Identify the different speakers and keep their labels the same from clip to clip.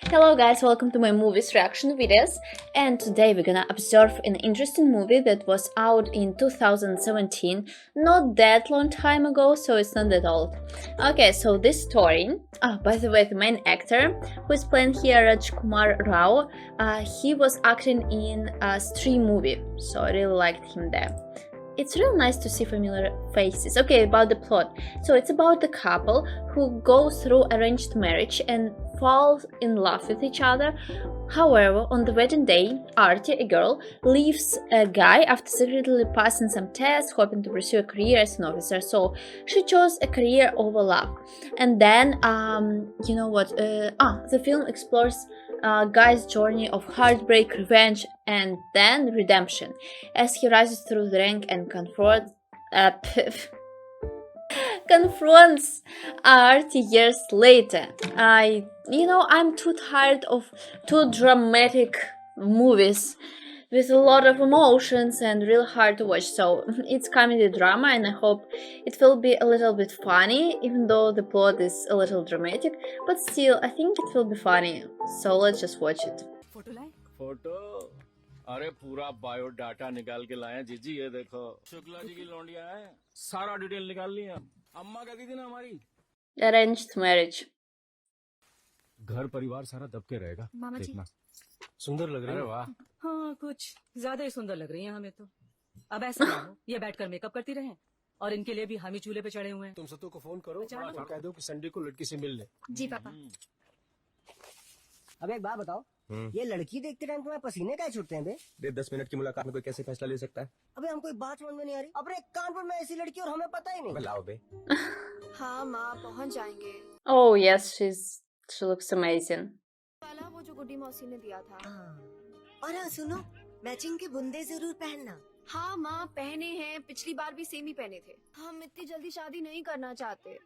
Speaker 1: Hello guys, welcome to my movies reaction videos, and today we're gonna observe an interesting movie that was out in 2017, not that long time ago, so it's not that old. Okay, so this story, by the way, the main actor who is playing here, Rajkumar Rao, he was acting in a Stree movie, so I really liked him there. It's real nice to see familiar faces. Okay, about the plot. So it's about the couple who goes through arranged marriage and falls in love with each other. However, on the wedding day, Artie, a girl, leaves a guy after secretly passing some tests, hoping to pursue a career as an officer. So she chose a career over love. And then, you know what? The film explores guy's journey of heartbreak, revenge, and then redemption as he rises through the rank and confronts Artie years later. I'm too tired of too dramatic movies with a lot of emotions and real hard to watch. So it's comedy drama, and I hope it will be a little bit funny, even though the plot is a little dramatic. But still, I think it will be funny. So let's just watch it.
Speaker 2: Photo अरे पूरा biodata निकाल के लाए हैं जीजी। ये देखो शुक्ला जी की लौंडिया है, सारा डिटेल निकाल लिया। अम्मा कहती थी ना हमारी
Speaker 1: Arranged marriage.
Speaker 2: घर परिवार सारा दबके रहेगा।
Speaker 3: मामा जी।
Speaker 2: देखना सुंदर लग रही है। वाह,
Speaker 3: हाँ कुछ ज्यादा ही सुंदर लग रही हैं हमें तो। अब ऐसा ना हो ये बैठकर मेकअप करती रहें और इनके लिए भी हम ही चूल्हे पे चढ़े हुए हैं।
Speaker 2: तुम सत्तू को फोन करो
Speaker 3: चलो।
Speaker 2: और कह दो कि संडे को लड़की से मिल ले।
Speaker 3: जी पापा।
Speaker 4: अब एक बात बताओ, ये लड़की देखते टाइम तुम्हें पसीने क्या छूटते हैं बे?
Speaker 5: 10 मिनट की मुलाकात में कोई कैसे फैसला ले सकता है?
Speaker 4: अबे हमको एक बात समझ में नहीं आ रही। अबे कानपुर में ऐसी लड़की और हमें पता ही
Speaker 5: अबे
Speaker 4: नहीं।
Speaker 5: लाओ बे।
Speaker 6: हाँ माँ पहुँच जाएंगे।
Speaker 1: Oh yes, she looks amazing.
Speaker 6: वाला वो जो गुड्डी मौसी ने दिया था।
Speaker 7: और हाँ सुनो, मैचिंग के बुंदे जरूर पहनना।
Speaker 6: हाँ माँ पहने हैं, पिछली बार भी सेम ही पहने थे। हम इतनी जल्दी शादी नहीं करना चाहते।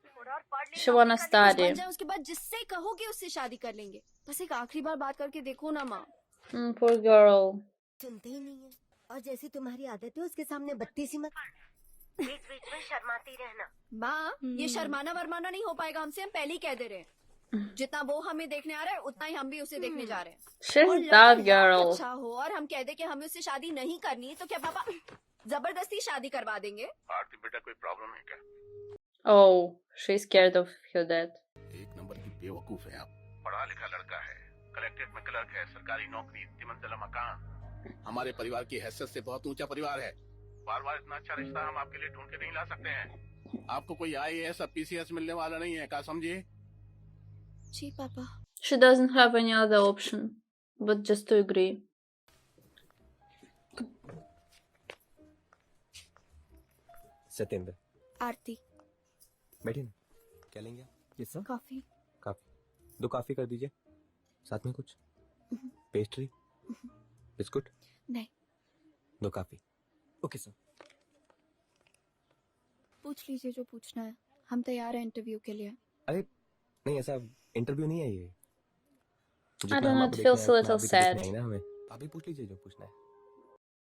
Speaker 1: She wanna study.
Speaker 6: बन जाए उसके बाद जिससे कहोगे उससे शादी कर लेंगे। बस एक आखिरी बार बात करके देखो ना माँ।
Speaker 1: Poor girl.
Speaker 7: सुनते ही नहीं है। और जैसी तुम्हारी आदत है उसके सामने बत्ती सी मत। बीच बीच में शर्माती रहना।
Speaker 6: माँ ये शर्माना वरमाना नहीं हो पाएगा हमसे, हम पहले ही कह दे रहे हैं। जितना वो हमें देखने आ रहा है उतना ही हम भी उसे देखने जा रहे हैं।
Speaker 1: She's
Speaker 6: और
Speaker 1: that
Speaker 6: लड़का
Speaker 1: girl.
Speaker 6: अच्छा हो और हम कह दे कि हमें उससे शादी नहीं करनी, तो क्या पापा जबरदस्ती शादी करवा देंगे?
Speaker 2: आरती बेटा कोई प्रॉब्लम है क्या?
Speaker 1: Oh, she's scared of her dad.
Speaker 2: एक नंबर की बेवकूफ है आप। पढ़ा लिखा लड़का है, कलेक्ट्रेट में क्लर्क है, सरकारी नौकरी, 3 मंजिला मकान। हमारे परिवार की हैसियत से बहुत ऊंचा परिवार है। बार बार इतना अच्छा रिश्ता हम आपके लिए ढूंढ के नहीं ला सकते हैं। आपको कोई IAS और PCS मिलने वाला नहीं है, क्या समझिए?
Speaker 6: जी पापा।
Speaker 1: She doesn't have any other option but just to agree.
Speaker 5: Satyendra
Speaker 6: आरती
Speaker 5: बैठिए ना। क्या लेंगे आप? ये सब
Speaker 6: कॉफी।
Speaker 5: काफी 2 काफी कर दीजिए, साथ में कुछ पेस्ट्री, बिस्कुट।
Speaker 6: नहीं।
Speaker 5: 2 काफी। Okay sir.
Speaker 6: पूछ लीजिए जो पूछना है, हम तैयार हैं इंटरव्यू के लिए।
Speaker 5: अरे नहीं, ऐसा इंटरव्यू नहीं है ये।
Speaker 1: I don't know, it feels a little sad.
Speaker 5: हमें आप ही पूछ लीजिए जो पूछना है।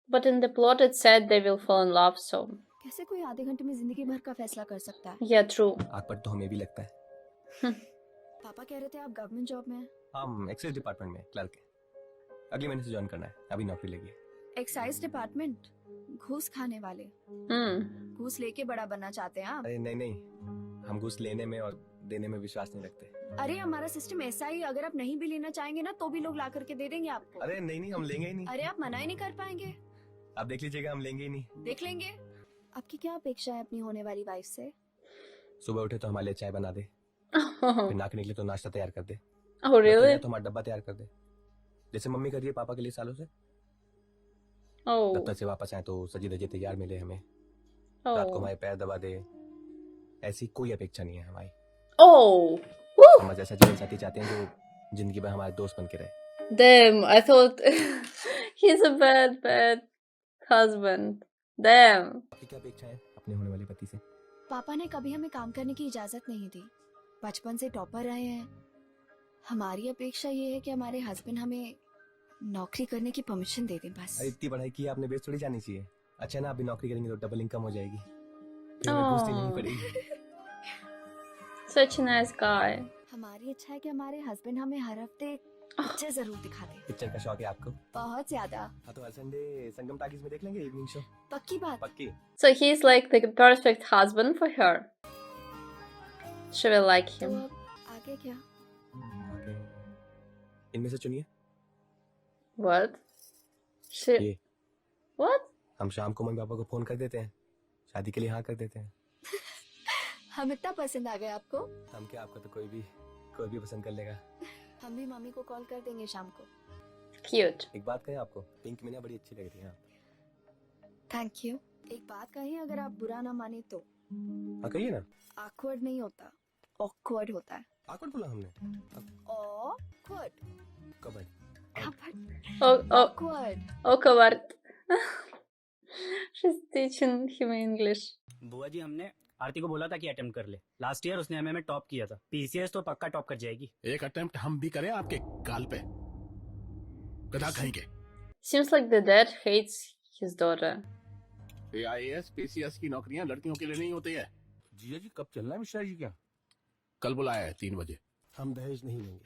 Speaker 1: But in the plot it said they will fall in love, so
Speaker 6: कैसे कोई आधे घंटे में जिंदगी भर का फैसला कर सकता है?
Speaker 1: yeah, true.
Speaker 5: आग पर तो हमें भी लगता है।
Speaker 6: पापा कह रहे थे आप गवर्नमेंट जॉब में हैं।
Speaker 5: हम एक्साइज डिपार्टमेंट में क्लर्क है। अगले महीने से ज्वाइन करना है, अभी नौकरी लगी है।
Speaker 6: एक्साइज डिपार्टमेंट, घूस खाने वाले। घूस लेके बड़ा बनना चाहते हैं आप?
Speaker 5: अरे नहीं, हम घूस लेने में और देने में विश्वास नहीं रखते।
Speaker 6: अरे हमारा सिस्टम ऐसा ही, अगर आप नहीं भी लेना चाहेंगे ना तो भी लोग ला करके दे देंगे आपको।
Speaker 5: अरे नहीं, हम लेंगे ही नहीं।
Speaker 6: अरे आप मना ही नहीं कर पाएंगे।
Speaker 5: आप देख लीजिएगा, हम लेंगे ही नहीं।
Speaker 6: देख लेंगे। आपकी क्या अपेक्षा है अपनी होने वाली वाइफ से?
Speaker 5: सुबह उठे तो हमारे लिए चाय बना दे,
Speaker 1: Oh,
Speaker 5: फिर नाक निकले तो नाश्ता तैयार कर दे,
Speaker 1: really?
Speaker 5: तो हमारा डब्बा तैयार कर दे, जैसे मम्मी कर रही है पापा के लिए सालों से।
Speaker 1: Oh,
Speaker 5: दफ्तर से वापस आए तो सजी धजी तैयार मिले हमें, रात को
Speaker 1: oh,
Speaker 5: हमारे पैर दबा दे। ऐसी कोई अपेक्षा नहीं है हमारी।
Speaker 1: oh.
Speaker 5: हम बस ऐसा जीवन साथी चाहते हैं जो जिंदगी भर हमारे दोस्त बन के रहे।
Speaker 1: Damn, I thought he's a bad husband. Damn.
Speaker 5: आपकी क्या अपेक्षा है अपने होने वाले पति से?
Speaker 6: पापा ने कभी हमें काम करने की इजाजत नहीं दी, बचपन से टॉपर रहे हैं। हमारी अपेक्षा ये है कि हमारे हस्बैंड हमें नौकरी करने की परमिशन दे दें बस।
Speaker 5: अरे इतनी पढ़ाई की आपने, बेस थोड़ी जानी चाहिए। अच्छा ना, अभी नौकरी करेंगे तो डबल इनकम हो जाएगी, फिर हमें घूस देनी नहीं पड़ेगी।
Speaker 1: Such a nice guy.
Speaker 6: हमारी इच्छा है कि हमारे हस्बैंड हमें हर हफ्ते पिक्चर जरूर दिखा दे।
Speaker 5: पिक्चर का शौक है आपको?
Speaker 6: बहुत ज्यादा।
Speaker 5: हाँ तो हर संडे संगम टाकीज में देख लेंगे इवनिंग शो।
Speaker 6: पक्की बात।
Speaker 5: पक्की।
Speaker 1: So he's like the perfect husband for her. She will like
Speaker 6: तो
Speaker 1: him.
Speaker 6: अब आगे क्या?
Speaker 5: आगे इनमें से चुनिए।
Speaker 1: What? She.
Speaker 5: ये
Speaker 1: What?
Speaker 5: हम शाम को मम्मी पापा को फोन कर देते हैं, शादी के लिए हाँ कर देते हैं।
Speaker 6: हम इतना पसंद आ गए आपको?
Speaker 5: हम क्या, आपको तो कोई भी पसंद कर लेगा।
Speaker 6: हम भी मम्मी को कॉल कर देंगे शाम को।
Speaker 1: Cute.
Speaker 5: एक बात कहें आपको, पिंक में ना बड़ी अच्छी लग रही है आप।
Speaker 6: Thank you. एक बात कही, अगर आप बुरा ना माने तो।
Speaker 5: हाँ कहिए ना।
Speaker 6: awkward नहीं होता, awkward होता है।
Speaker 5: awkward बोला हमने।
Speaker 6: awkward।
Speaker 5: Cupboard.
Speaker 6: awkward।
Speaker 1: Oh, covered. She's teaching him English.
Speaker 8: बुआ जी, हमने आरती को बोला था कि अटेम्प्ट कर ले। लास्ट ईयर उसने एमए में टॉप किया था। पीसीएस तो पक्का टॉप कर जाएगी।
Speaker 2: एक अटेम्प्ट हम भी करें आपके गाल पे, गधा कहेंगे।
Speaker 1: Seems like the dad hates his daughter.
Speaker 2: AIAS PCS की नौकरियां लड़कियों के लिए नहीं होती है।
Speaker 9: जीजा जी कब चलना है मिश्रा जी? क्या
Speaker 2: कल बुलाया है 3 बजे।
Speaker 5: हम दहेज नहीं लेंगे।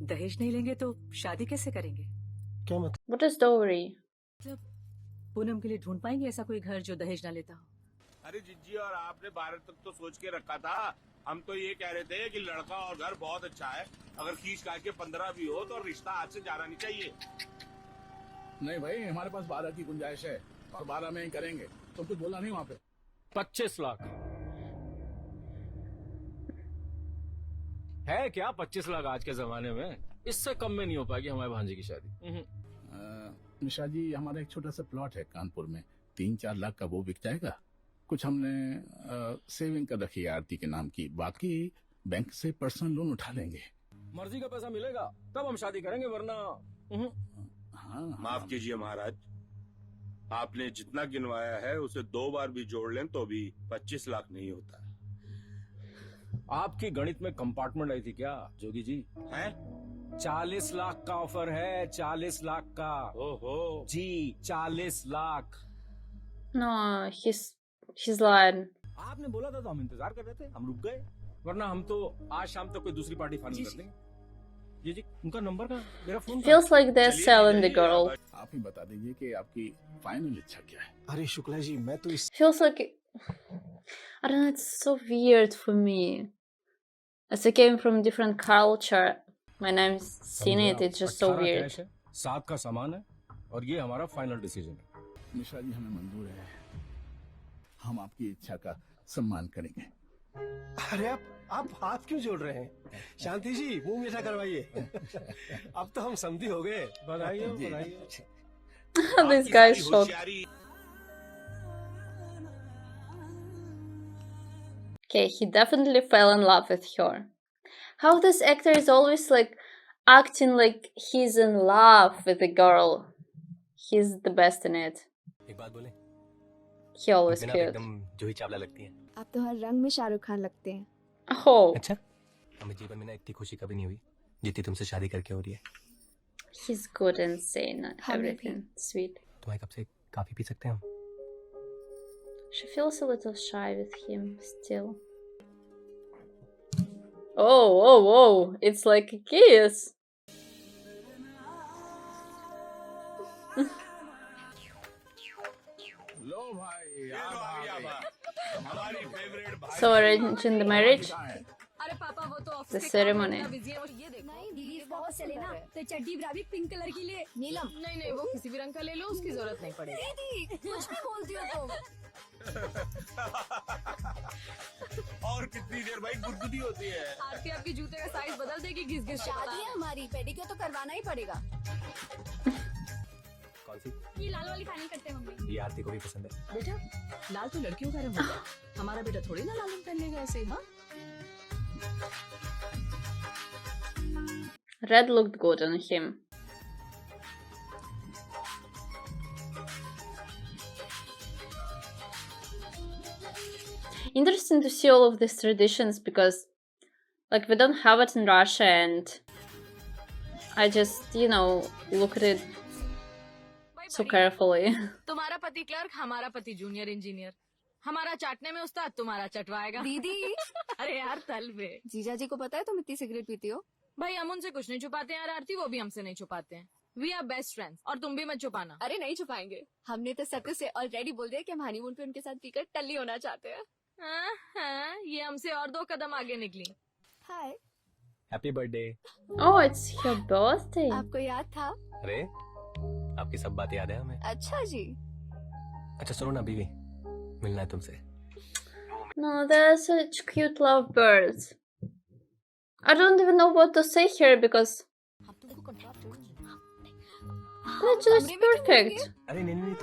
Speaker 3: दहेज नहीं लेंगे तो शादी कैसे करेंगे?
Speaker 5: क्या मतलब?
Speaker 1: What is dowry?
Speaker 3: मतलब पूनम के लिए ढूंढ पाएंगे ऐसा कोई घर जो दहेज ना लेता हो?
Speaker 9: अरे जीजी, और आपने 12 तक तो सोच के रखा था। हम तो ये कह रहे थे कि लड़का और घर बहुत अच्छा है, अगर खींच काट के 15 भी हो तो रिश्ता आज से जाना नहीं चाहिए।
Speaker 2: नहीं भाई, हमारे पास 12 की गुंजाइश है और 12 में ही करेंगे। तो कुछ बोला नहीं वहाँ पे?
Speaker 10: 25 लाख है क्या? 25 लाख आज के जमाने में, इससे कम में नहीं हो पाएगी हमारे भांजे की शादी।
Speaker 2: निशा जी, हमारा एक छोटा सा प्लॉट है कानपुर में, 3-4 लाख का, वो बिक जाएगा। कुछ हमने सेविंग कर रखी है आरती के नाम की, बाकी बैंक से पर्सनल लोन उठा लेंगे।
Speaker 10: मर्जी का पैसा मिलेगा तब हम शादी करेंगे, वरना
Speaker 2: हाँ,
Speaker 9: माफ कीजिए महाराज, आपने जितना गिनवाया है उसे 2 बार भी जोड़ लें तो भी 25 लाख नहीं होता।
Speaker 10: आपकी गणित में कंपार्टमेंट आई थी क्या जोगी जी?
Speaker 9: हैं?
Speaker 10: 40 लाख का ऑफर है, 40 लाख का।
Speaker 9: ओहो
Speaker 10: जी 40 लाख।
Speaker 1: No, he's lying.
Speaker 10: आपने बोला था तो हम इंतजार कर रहे थे, हम रुक गए, वरना हम तो आज शाम तक कोई दूसरी पार्टी फाइनल कर देंगे। जी जी, उनका नंबर का मेरा phone.
Speaker 1: Feels like they're selling the girl.
Speaker 2: आप ही बता दीजिए कि आपकी फाइनल इच्छा क्या है।
Speaker 5: अरे शुक्ला जी, मैं तो इस
Speaker 1: Feels like I don't know. It's so weird for me. As I came from different culture, when I'm seeing it, it's just so weird.
Speaker 10: 7 का सामान है और ये हमारा फाइनल डिसीजन है।
Speaker 2: निशा जी, हमें मंजूर है, हम आपकी इच्छा का सम्मान करेंगे।
Speaker 5: अरे आप हाथ क्यों जोड़ रहे हैं? शांति जी, मुंह मीठा करवाइए। अब तो हम समझी हो गए।
Speaker 10: बधाई
Speaker 2: जी।
Speaker 10: बधाई।
Speaker 1: This guy is shocked.
Speaker 9: होशियारी।
Speaker 1: Okay, he definitely fell in love with her. How this actor is always like acting like he's in love with the girl. He's the best in it.
Speaker 5: एक बात बोले,
Speaker 1: He always
Speaker 5: बिना
Speaker 1: cute.
Speaker 5: एकदम जूही चावला लगती है।
Speaker 6: आप तो हर रंग में शाहरुख खान लगते हैं।
Speaker 1: Oh,
Speaker 5: अच्छा, हमें जीवन में ना इतनी खुशी कभी नहीं हुई जितनी तुमसे शादी करके हो रही है।
Speaker 1: he's good and saying
Speaker 6: हमें भी।
Speaker 1: everything sweet.
Speaker 5: तुम्हारे कप से काफी पी सकते हैं हम?
Speaker 1: She feels a little shy with him still. Oh, it's like a kiss.
Speaker 2: लो भाई,
Speaker 9: हमारी फेवरेट भाई।
Speaker 1: So arranging the marriage,
Speaker 3: अरे पापा, वो तो
Speaker 1: the ceremony.
Speaker 6: नहीं दीदी, बहुत चले ना, तो चड्डी ब्रावी पिंक कलर की ले। नीलम।
Speaker 3: नहीं, वो किसी भी रंग का ले लो, उसकी जरूरत नहीं पड़ेगी।
Speaker 6: दीदी कुछ भी बोलती हो तुम।
Speaker 9: और कितनी देर भाई गुदगुदी होती है?
Speaker 3: आरती आपकी जूते का साइज बदल देगी घिस घिस के।
Speaker 6: शादी है हमारी, पेडिक्योर तो करवाना ही पड़ेगा।
Speaker 5: कौन सी?
Speaker 6: ये लाल वाली फाइनल करते हैं मम्मी।
Speaker 5: ये आरती को भी पसंद है।
Speaker 3: बेटा, लाल तो लड़कियों का रंग होता है, हमारा बेटा थोड़ी ना लाल रंग पहन लेगा ऐसे। हाँ,
Speaker 1: Red looked good on him. Interesting to see all of these traditions because, like, we don't have it in Russia, and I just, look at it so carefully.
Speaker 3: तुम्हारा पति क्लर्क, हमारा पति जूनियर इंजीनियर।
Speaker 11: हमारा चाटने में उस्ताद, तुम्हारा चटवाएगा।
Speaker 6: दीदी
Speaker 11: अरे यार तल बे।
Speaker 6: जीजा जी को पता है तुम इतनी सिगरेट पीती हो?
Speaker 11: भाई हम उनसे कुछ नहीं छुपाते हैं यार आरती, वो भी हमसे नहीं छुपाते हैं। वी आर बेस्ट फ्रेंड्स, और तुम भी मत छुपाना।
Speaker 6: अरे नहीं छुपाएंगे, हमने तो सत्य से ऑलरेडी बोल दिया कि हम हनीमून पे उनके साथ पीकर टल्ली होना चाहते हैं।
Speaker 11: हाँ, ये हमसे और 2 कदम आगे निकली।
Speaker 6: Hi.
Speaker 10: Happy birthday.
Speaker 1: Oh, it's your birthday.
Speaker 6: आपको याद था?
Speaker 10: अरे आपकी सब बात याद है हमें।
Speaker 6: अच्छा जी।
Speaker 10: अच्छा सुनो ना बीवी, मिलना है तुमसे।
Speaker 1: No, they're such cute lovebirds. I don't even know what to say here because they're just perfect.
Speaker 10: अरे नहीं नहीं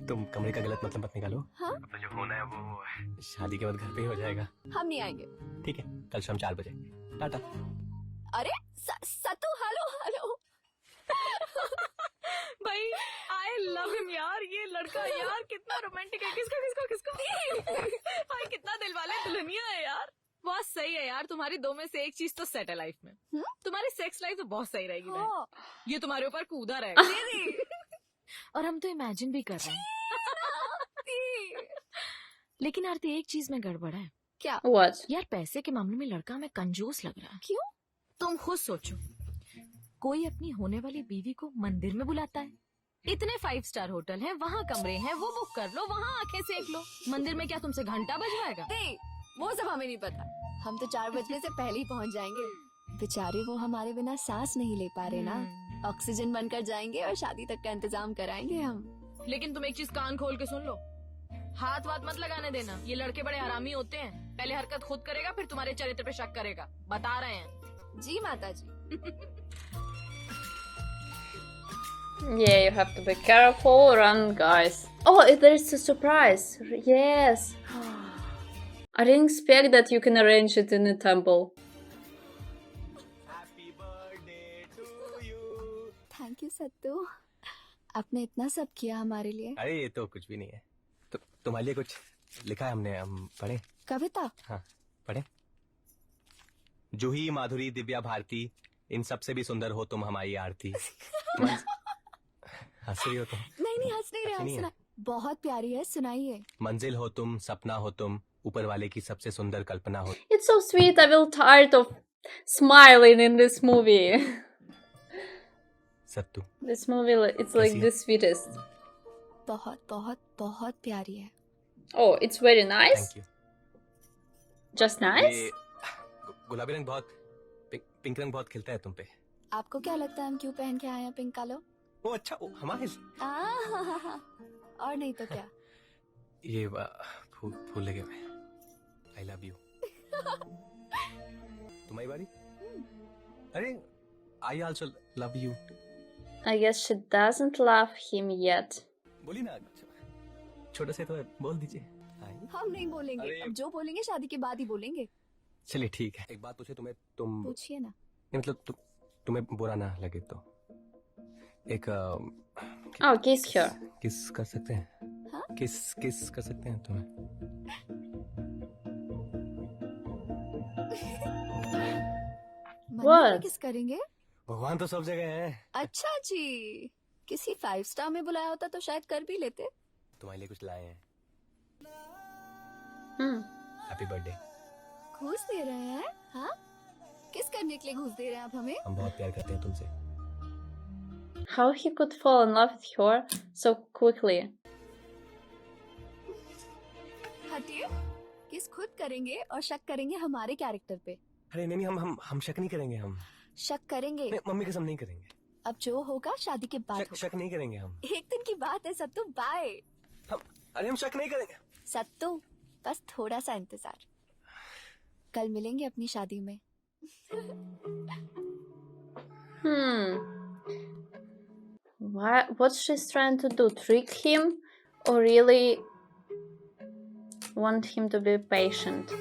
Speaker 10: तुम कमरे का गलत मतलब मत निकालो।
Speaker 6: हाँ?
Speaker 10: अब तो जो होना है वो शादी के बाद घर पे ही हो जाएगा।
Speaker 6: हम नहीं आएंगे।
Speaker 10: ठीक है, कल शाम 4 बजे। टाटा।
Speaker 6: अरे सत्तू हेलो हेलो।
Speaker 11: भाई आई लव हिम यार, ये लड़का यार कितना रोमांटिक है। किसका किसका किसका भाई कितना दिल वाले दुल्हनिया है यार। बहुत सही है यार, तुम्हारी 2 में से एक चीज तो सेट है लाइफ में। तुम्हारी सेक्स लाइफ तो बहुत सही रहेगी बहन। ये तुम्हारे ऊपर कूदा रहेगा। और हम तो इमेजिन भी कर रहे हैं। लेकिन आरती एक चीज में गड़बड़ है।
Speaker 6: क्या?
Speaker 1: What?
Speaker 11: यार पैसे के मामले में लड़का हमें कंजूस लग रहा है।
Speaker 6: क्यों?
Speaker 11: तुम खुद सोचो, कोई अपनी होने वाली बीवी को मंदिर में बुलाता है, इतने 5 स्टार होटल हैं, वहाँ कमरे हैं, वो बुक कर लो, वहाँ आंखें सेक लो। मंदिर में क्या तुमसे घंटा बजवाएगा?
Speaker 6: नहीं, वो सब हमें नहीं पता। हम तो 4 बजने से पहले ही पहुँच जाएंगे। बेचारे वो हमारे बिना सांस नहीं ले पा रहे ना। ऑक्सीजन बनकर जाएंगे और शादी तक का इंतजाम कराएंगे हम।
Speaker 11: लेकिन तुम एक चीज कान खोल के सुन लो, हाथ वाथ मत लगाने देना। ये लड़के बड़े हरामी होते हैं, पहले हरकत खुद करेगा फिर तुम्हारे चरित्र पे शक करेगा। बता रहे हैं।
Speaker 6: जी माता जी।
Speaker 1: Yeah, you have to be careful, run, guys. Oh, there's a surprise. Yes. I didn't expect that you can arrange it in a temple.
Speaker 6: Thank you Sattu, आपने इतना सब किया हमारे लिए।
Speaker 10: अरे ये तो कुछ भी नहीं है। तो तुम्हारे लिए कुछ लिखा है हमने, हम पढ़े?
Speaker 6: कविता?
Speaker 10: हाँ पढ़े। जूही, माधुरी, दिव्या, भारती, इन सब से भी सुंदर हो तुम हमारी आरती। हंस रही हो तुम?
Speaker 6: नहीं हंस नहीं रहे, सुना। बहुत प्यारी है, सुनाइए।
Speaker 10: मंजिल हो तुम, सपना हो तुम, ऊपर वाले की सबसे सुंदर कल्पना हो।
Speaker 1: It's so sweet. I will tired of smiling in this movie.
Speaker 10: Sattu,
Speaker 1: This movie, it's like the sweetest.
Speaker 6: बहुत बहुत बहुत प्यारी है।
Speaker 1: Oh, it's very nice.
Speaker 10: Thank you.
Speaker 1: Just nice.
Speaker 10: ये गुलाबी रंग बहुत, पिंक रंग बहुत खिलता है तुम पे।
Speaker 6: आपको क्या लगता है हम क्यों पहन के आए हैं पिंक कलर?
Speaker 10: ओ अच्छा, ओ हमारे
Speaker 6: और नहीं तो क्या।
Speaker 10: ये फूल लगे हुए। I love you. तुम्हारी बारी। अरे I also love you.
Speaker 1: I guess she doesn't love him yet.
Speaker 10: बोली ना, छोटे से तो बोल दीजिए।
Speaker 6: हम नहीं बोलेंगे, अब जो बोलेंगे शादी के बाद ही बोलेंगे।
Speaker 10: चलिए ठीक है। एक बात पूछे तुम्हें, तुम
Speaker 6: पूछिए ना।
Speaker 10: नहीं मतलब तुम्हें बुरा ना लगे तो एक
Speaker 1: Oh, kiss her.
Speaker 10: किस कर सकते हैं?
Speaker 6: हाँ?
Speaker 10: किस कर सकते हैं तुम्हें?
Speaker 1: What?
Speaker 6: किस करेंगे?
Speaker 10: भगवान तो सब जगह है।
Speaker 6: अच्छा जी, किसी 5 स्टार में बुलाया होता तो शायद कर भी लेते।
Speaker 10: तुम्हारे लिए कुछ लाए हैं।
Speaker 1: Hmm.
Speaker 10: Happy birthday.
Speaker 6: घूस दे रहे हैं? हाँ, किस करने के लिए घूस दे रहे हैं आप हमें?
Speaker 10: हम बहुत प्यार करते हैं तुमसे।
Speaker 1: How he could fall in love with her so quickly.
Speaker 6: हटिए, किस खुद करेंगे और शक करेंगे हमारे कैरेक्टर पे।
Speaker 10: अरे नहीं हम शक नहीं करेंगे। हम
Speaker 6: शक करेंगे।
Speaker 10: नहीं, मम्मी कसम नहीं करेंगे।
Speaker 6: अब जो होगा शादी के बाद होगा।
Speaker 10: शक नहीं करेंगे हम।
Speaker 6: एक दिन की बात है सत्तू, बाय।
Speaker 10: हम शक नहीं करेंगे
Speaker 6: सत्तू, बस थोड़ा सा इंतजार, कल मिलेंगे अपनी शादी में।
Speaker 1: What's she's trying to do? Trick him or really want him to be patient?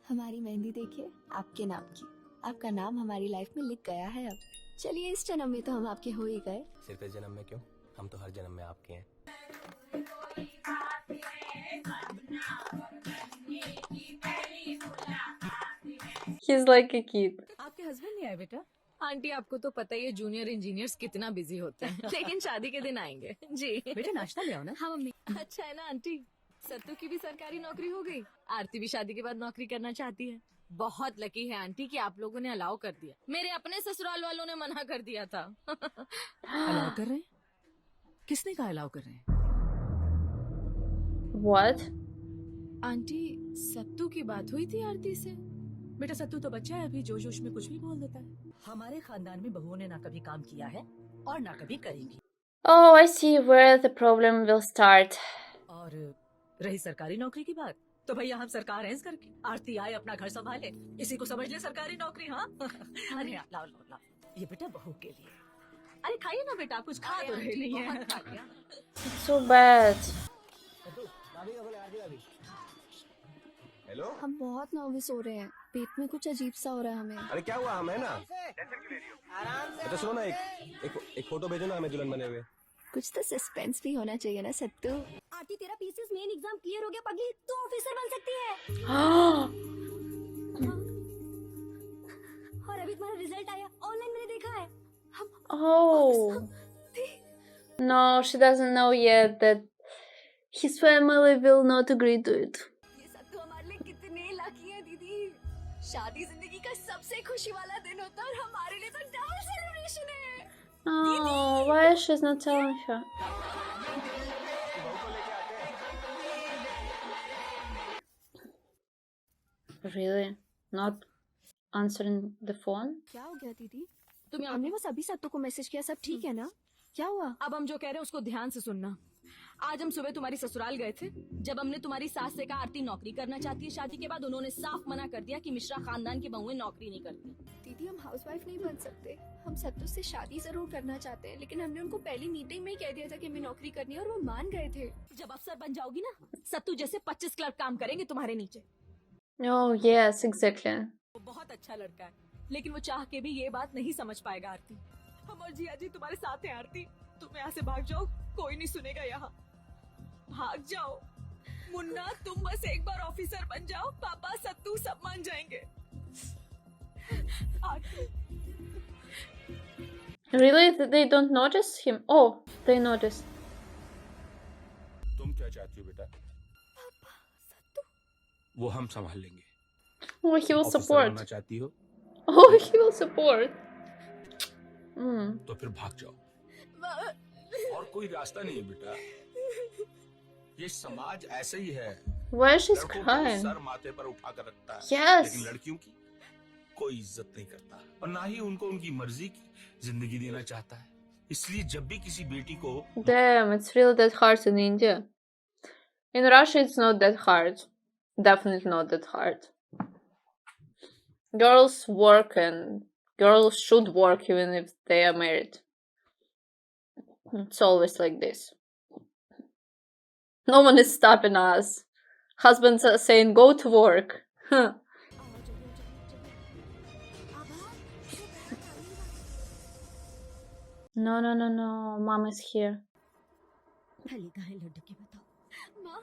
Speaker 6: हमारी मेहंदी देखिए, आपके नाम की। आपका नाम हमारी लाइफ में लिख गया है अब। चलिए इस जन्म में तो हम आपके हो ही गए।
Speaker 10: सिर्फ इस जन्म में क्यों, हम तो हर जन्म में आपके हैं।
Speaker 1: He's like a kid.
Speaker 11: आपके हस्बैंड नहीं आए बेटा? आंटी आपको तो पता ही है जूनियर इंजीनियर्स कितना बिजी होते हैं। लेकिन शादी के दिन आएंगे। जी
Speaker 3: बेटा नाश्ता ले आओ ना।
Speaker 11: हाँ मम्मी। अच्छा है ना आंटी? सत्तू की भी सरकारी नौकरी हो गई, आरती भी शादी के बाद नौकरी करना चाहती है। बहुत लकी है आंटी कि आप लोगों ने अलाउ कर दिया, मेरे अपने ससुराल वालों ने मना कर दिया था।
Speaker 3: अलाउ कर रहे हैं? किसने कहा अलाउ कर रहे हैं?
Speaker 1: What?
Speaker 11: आंटी सत्तू की बात हुई थी आरती से।
Speaker 3: बेटा सत्तू तो बच्चा है, अभी जोश जोश में कुछ भी बोल देता है। हमारे खानदान में बहुओं ने ना कभी काम किया है और ना कभी करेंगी।
Speaker 1: Oh, I see where the problem will start.
Speaker 3: और रही सरकारी नौकरी की बात, तो भैया हम सरकार हैं इस घर की। आरती आए अपना घर संभाले, इसी को समझ ले सरकारी नौकरी। हाँ अरे यार, लाओ लाओ लाओ, ये बेटा बहू के लिए। अरे खाइए ना बेटा, कुछ खा तो रहे नहीं है।
Speaker 1: It's so bad.
Speaker 5: हेलो,
Speaker 6: हम बहुत नर्वस हो रहे हैं, पेट में कुछ अजीब सा हो रहा है हमें।
Speaker 5: अरे क्या हुआ? हम है ना। अच्छा सुनो ना, एक फोटो भेजो ना हमें दुल्हन बने हुए।
Speaker 6: कुछ तो सस्पेंस भी होना चाहिए ना सत्तू।
Speaker 7: आरती तेरा पीसीएस मेन एग्जाम क्लियर हो गया पगली, तू ऑफिसर बन सकती है। और अभी तुम्हारा रिजल्ट आया, ऑनलाइन मैंने देखा है।
Speaker 1: Oh. No, she doesn't know yet that his family will not agree to it.
Speaker 6: ये सत्तू हमारे लिए कितने लकी है दीदी। शादी जिंदगी का सबसे खुशी वाला दिन होता है और हमारे लिए तो डबल सेलिब्रेशन है।
Speaker 1: Oh, why she's not telling her? Really? Not answering the phone?
Speaker 6: क्या हो गया दीदी?
Speaker 11: तुम यहाँ
Speaker 6: हमने बस अभी सत्तू को मैसेज किया, सब ठीक है ना? क्या हुआ?
Speaker 11: अब हम जो कह रहे हैं उसको ध्यान से सुनना। आज हम सुबह तुम्हारी ससुराल गए थे। जब हमने तुम्हारी सास से कहा आरती नौकरी करना चाहती है शादी के बाद, उन्होंने साफ मना कर दिया कि मिश्रा खानदान की बहुएं नौकरी नहीं करती।
Speaker 6: दीदी हम हाउसवाइफ नहीं बन सकते। हम सत्तू से शादी जरूर करना चाहते हैं, लेकिन हमने उनको पहली मीटिंग में ही कह दिया था कि हमें नौकरी करनी है और वो मान गए थे।
Speaker 11: जब अफसर बन जाओगी ना, सत्तू जैसे 25 क्लर्क काम करेंगे तुम्हारे नीचे।
Speaker 1: Oh, yes, exactly.
Speaker 11: वो बहुत अच्छा लड़का है, लेकिन वो चाह के भी ये बात नहीं समझ पाएगा आरती। हम और जिया जी तुम्हारे साथ हैं आरती, तुम यहाँ से भाग जाओ, कोई नहीं सुनेगा यहाँ। भाग जाओ मुन्ना, तुम बस एक बार ऑफिसर बन जाओ, पापा सत्तू सब मान जाएंगे। आरती
Speaker 1: Really? They don't notice him? Oh, they noticed.
Speaker 9: तुम क्या चाहती हो बेटा? वो हम संभाल लेंगे।
Speaker 1: Oh, he will
Speaker 9: officer
Speaker 1: support.
Speaker 9: बनना चाहती हो
Speaker 1: Oh, he will support.
Speaker 9: तो फिर भाग जाओ, और कोई रास्ता नहीं है बेटा। ये समाज ऐसे ही है,
Speaker 1: Why is she
Speaker 9: लड़कों को
Speaker 1: crying?
Speaker 9: सर माथे पर उठा कर रखता है,
Speaker 1: Yes.
Speaker 9: लेकिन लड़कियों की कोई इज्जत नहीं करता, और ना ही उनको उनकी मर्जी की जिंदगी देना चाहता है। इसलिए जब भी किसी बेटी को
Speaker 1: Damn, it's really that hard in India. In Russia, it's not that hard. Definitely not that hard. Girls work and girls should work even if they are married. It's always like this. No one is stopping us. Husbands are saying, go to work. Huh. No, no, no, no. Mom is here.
Speaker 7: भले कहाँ लड्डू की बताओ।
Speaker 11: माँ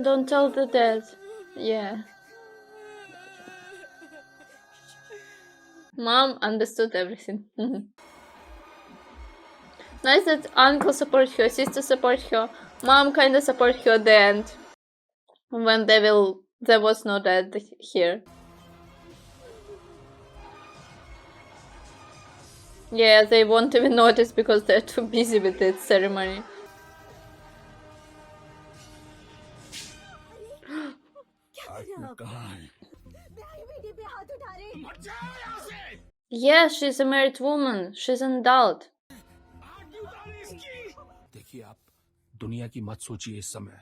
Speaker 1: Don't tell the dad. Yeah. Mom understood everything. Nice that uncle support her, sister support her, mom kinda support her at the end. When there was no dad here. Yeah, they won't even notice because they're too busy with the ceremony.
Speaker 9: कहाँ है?
Speaker 7: बेटी पे हाथ उठा रहे।
Speaker 9: मत जाओ यहाँ से।
Speaker 1: Yeah, she's a married woman. She's an adult.
Speaker 9: देखिए, आप दुनिया की मत सोचिए इस समय।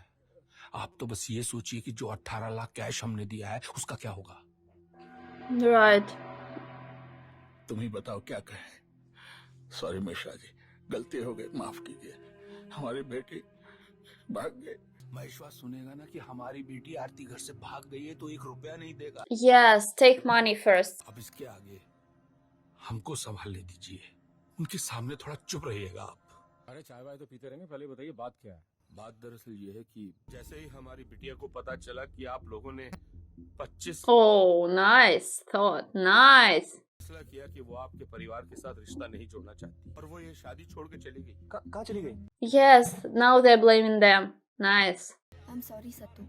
Speaker 9: आप तो बस ये सोचिए कि जो 18 लाख कैश हमने दिया है उसका क्या होगा।
Speaker 1: Right.
Speaker 2: तुम ही बताओ क्या कहे। सॉरी मिश्रा जी, गलती हो गई, माफ कीजिए। हमारी बेटी भाग गई।
Speaker 9: महेश्वर सुनेगा ना कि हमारी बेटी आरती घर से भाग गई है तो 1 रुपया नहीं देगा।
Speaker 1: Yes, take money first.
Speaker 9: अब इसके आगे हमको संभालने दीजिए, उनके सामने थोड़ा चुप रहिएगा आप।
Speaker 10: अरे चाय वाय तो पीते रहेंगे, पहले बताइए बात क्या है।
Speaker 9: बात दरअसल ये है कि जैसे ही हमारी बिटिया को पता चला कि आप लोगों ने 25
Speaker 1: Oh, nice thought. Nice.
Speaker 9: फैसला किया कि वो आपके परिवार के साथ रिश्ता नहीं जोड़ना चाहती और वो ये शादी छोड़ के चली गई।
Speaker 5: कहाँ चली गई?
Speaker 1: Yes, now they're blaming them. Nice.
Speaker 6: I'm sorry सत्तू,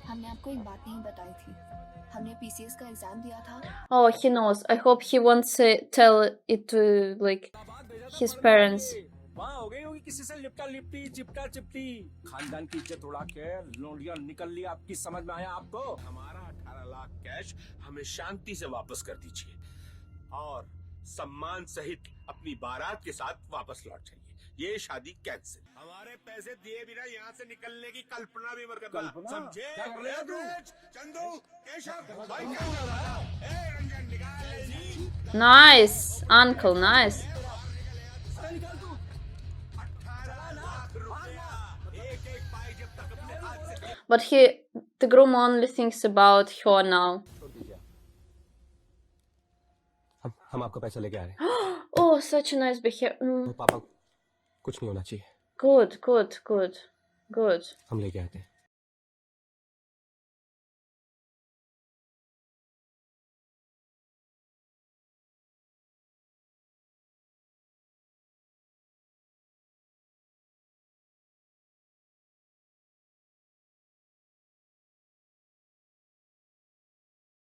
Speaker 6: हमने आपको एक बात नहीं बताई थी। हमने PCS का एग्जाम दिया था।
Speaker 1: Oh, he knows. I hope he won't tell it to like his parents.
Speaker 10: वहाँ हो गई होगी किसी से लिपटा लिपटी चिपटा चिपटी, खानदान की इज्जत उड़ा के लोंडियां निकल ली। आपकी समझ में आया आपको?
Speaker 9: हमारा 18 लाख कैश हमें शांति से वापस कर दीजिए और सम्मान सहित अपनी बारात के साथ वापस लौट जाइए। ये शादी कैंसिल। हमारे पैसे दिए बिना यहाँ से निकलने की कल्पना भी मत करना, समझे?
Speaker 10: क्या कर रहे हो तुम?
Speaker 9: चंदू, केशव, भाई क्या कर रहा है? ए रंजन निकाल जी।
Speaker 1: Nice, uncle, nice.
Speaker 10: निकाल तू।
Speaker 9: 18 लाख रुपया, एक पाई जब तक अपने हाथ से।
Speaker 1: But the groom only thinks about her now.
Speaker 5: हम आपका पैसा लेके आ रहे हैं।
Speaker 1: Oh, such a nice behavior.
Speaker 5: पापा कुछ नहीं होना चाहिए।
Speaker 1: Good, good, good, good.
Speaker 5: हम लेके आते हैं।